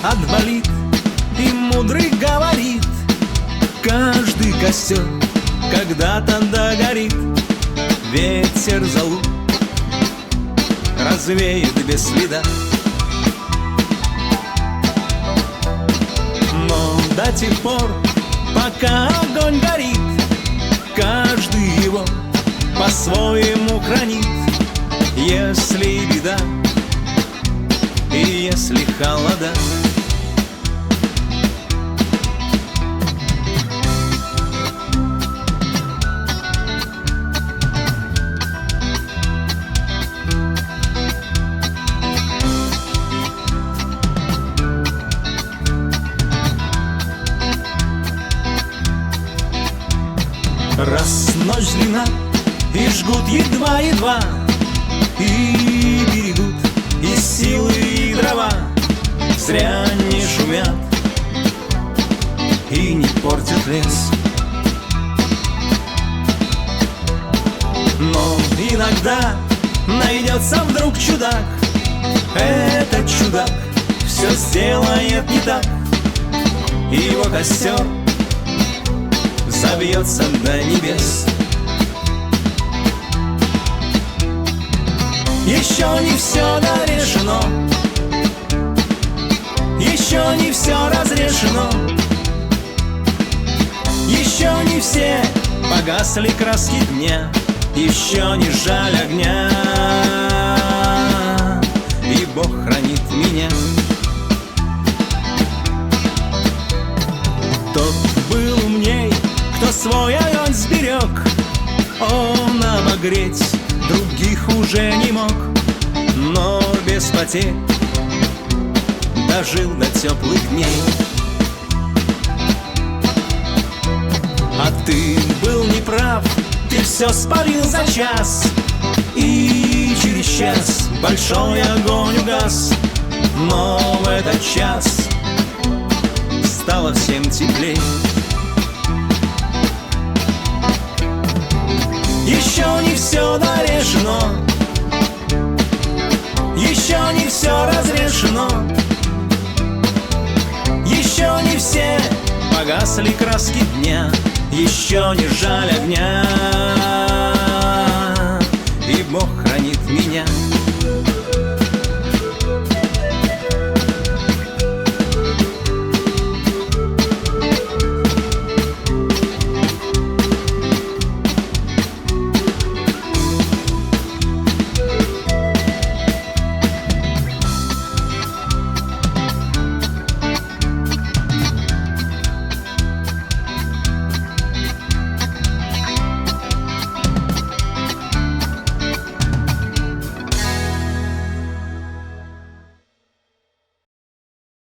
отболит, и мудрый говорит: каждый костер когда-то догорит. Ветер залу развеет без следа, но до тех пор, пока огонь горит, каждый его по-своему хранит. Если беда и если холода, раз ночь длина и жгут едва-едва, и берегут и силы, и дрова, зря не шумят и не портят лес. Но иногда найдется вдруг чудак, этот чудак все сделает не так, и его костер забьется до небес. Еще не все дорешено, еще не все разрешено, еще не все погасли краски дня, еще не жаль огня, и Бог хранит меня. Тот был умней, кто свой огонь сберег, он обогреть других уже не мог, но без потерь дожил до теплых дней. А ты был неправ, ты все спалил за час, и через час большой огонь угас, но в этот час стало всем теплей. Еще не все дорешено, еще не все разрешено, еще не все погасли краски дня, еще не жаль огня, и Бог хранит меня.